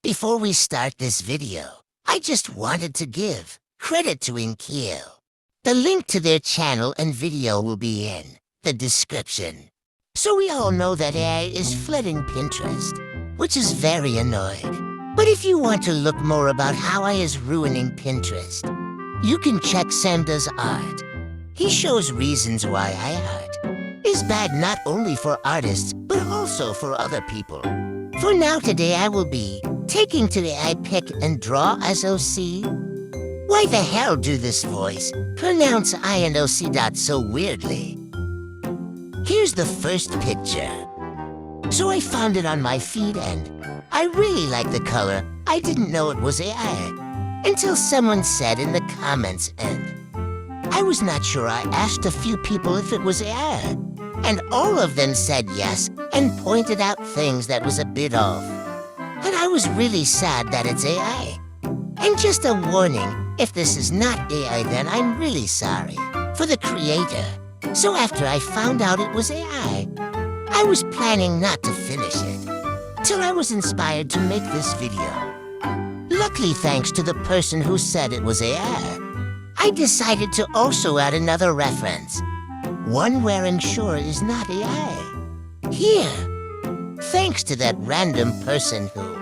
Before we start this video, I just wanted to give credit to iinkiio. The link to their channel and video will be in the description. So we all know that AI is flooding Pinterest, which is very annoying. But if you want to look more about how AI is ruining Pinterest, you can check Samda's art. He shows reasons why AI art is bad not only for artists, but also for other people. For now today I will be taking to the AI pick and draw as OC. Why the hell do this voice pronounce I and OC dot so weirdly? Here's the first picture. So I found it on my feed and I really like the color. I didn't know it was AI until someone said in the comments, and I was not sure. I asked a few people if it was AI, and all of them said yes and pointed out things that was a bit off. And I was really sad that it's AI. And just a warning, if this is not AI, then I'm really sorry for the creator. So after I found out it was AI, I was planning not to finish it, till I was inspired to make this video. Luckily, thanks to the person who said it was AI, I decided to also add another reference. One wearing sure is not AI. Here, thanks to that random person who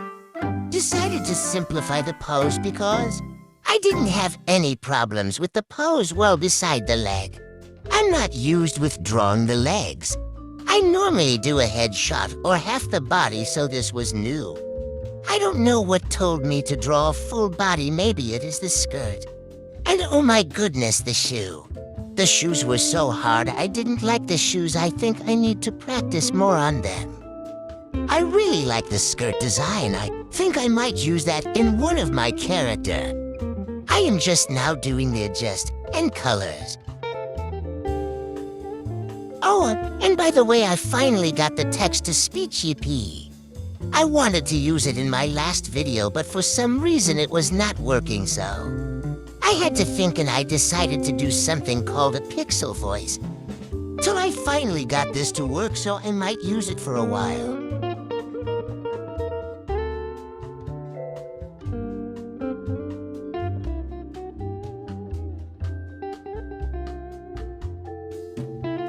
decided to simplify the pose because I didn't have any problems with the pose well beside the leg. I'm not used with drawing the legs. I normally do a headshot or half the body, so this was new. I don't know what told me to draw a full body. Maybe it is the skirt. And oh my goodness, the shoe. The shoes were so hard, I didn't like the shoes. I think I need to practice more on them. I really like the skirt design. I think I might use that in one of my character. I am just now doing the adjust and colors. Oh, and by the way, I finally got the text-to-speech EP. I wanted to use it in my last video, but for some reason it was not working, so I had to think, and I decided to do something called a pixel voice. Till I finally got this to work, so I might use it for a while.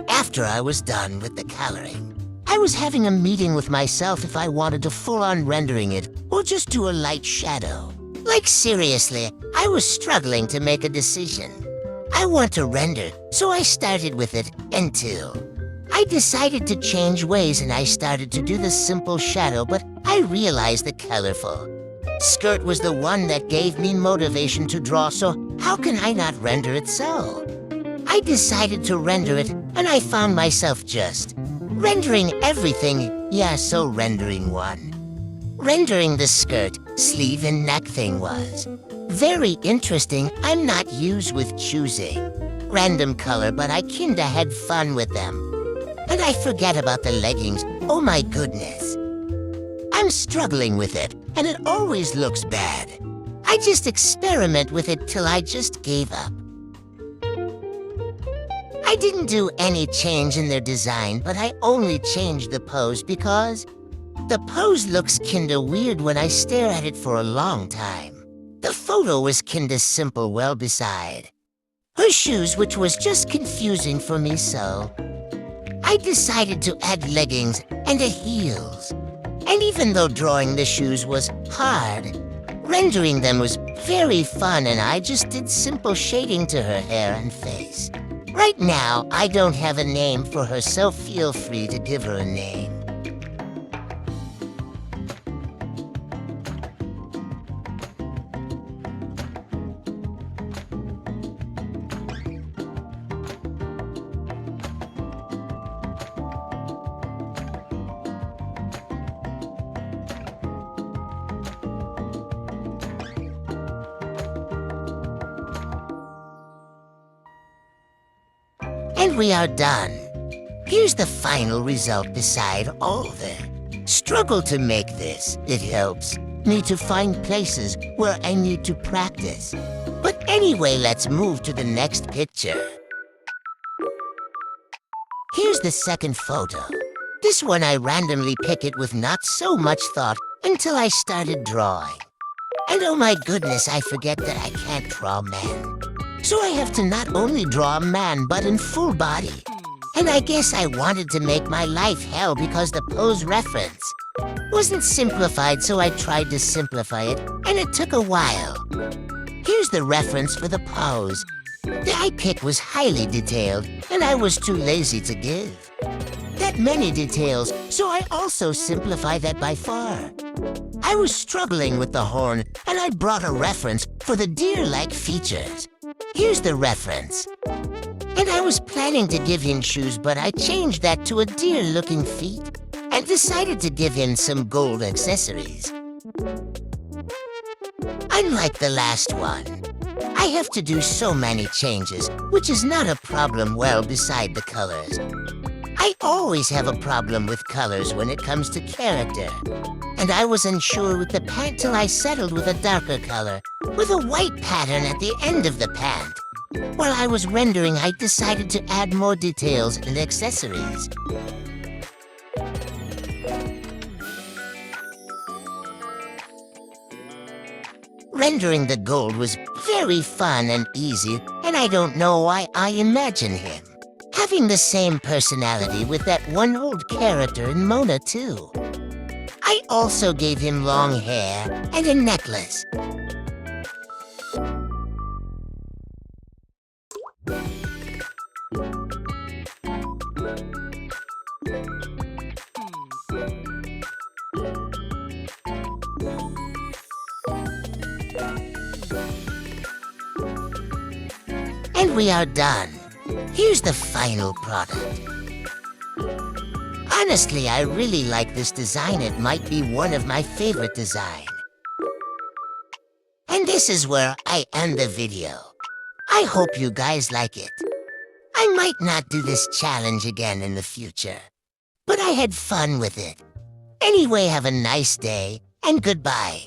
After I was done with the coloring, I was having a meeting with myself if I wanted to full-on rendering it or just do a light shadow. Like seriously, I was struggling to make a decision. I want to render, so I started with it until I decided to change ways, and I started to do the simple shadow, but I realized the colorful skirt was the one that gave me motivation to draw, so how can I not render it so? I decided to render it, and I found myself just rendering everything. Yeah, so rendering one. Rendering the skirt, sleeve, and neck thing was very interesting. I'm not used with choosing random color, but I kinda had fun with them. And I forget about the leggings. Oh my goodness. I'm struggling with it, and it always looks bad. I just experiment with it till I just gave up. I didn't do any change in their design, but I only changed the pose because the pose looks kinda weird when I stare at it for a long time. The photo was kinda simple well beside her shoes, which was just confusing for me, so I decided to add leggings and a heels. And even though drawing the shoes was hard, rendering them was very fun, and I just did simple shading to her hair and face. Right now, I don't have a name for her, so feel free to give her a name. And we are done. Here's the final result. Beside all the struggle to make this, it helps me to find places where I need to practice. But anyway, let's move to the next picture. Here's the second photo. This one I randomly pick it with not so much thought until I started drawing. And oh my goodness, I forget that I can't draw men. So I have to not only draw a man, but in full body. And I guess I wanted to make my life hell because the pose reference wasn't simplified, so I tried to simplify it, and it took a while. Here's the reference for the pose. The I picked was highly detailed, and I was too lazy to give that many details, so I also simplified that by far. I was struggling with the horn, and I brought a reference for the deer-like features. Here's the reference. And I was planning to give him shoes, but I changed that to a deer-looking feet and decided to give him some gold accessories. Unlike the last one, I have to do so many changes, which is not a problem well beside the colors. I always have a problem with colors when it comes to character. And I was unsure with the pant till I settled with a darker color, with a white pattern at the end of the pant. While I was rendering, I decided to add more details and accessories. Rendering the gold was very fun and easy, and I don't know why I imagined him having the same personality with that one old character in Mona too. I also gave him long hair and a necklace. And we are done. Here's the final product. Honestly, I really like this design. It might be one of my favorite designs. And this is where I end the video. I hope you guys like it. I might not do this challenge again in the future, but I had fun with it. Anyway, have a nice day, and goodbye.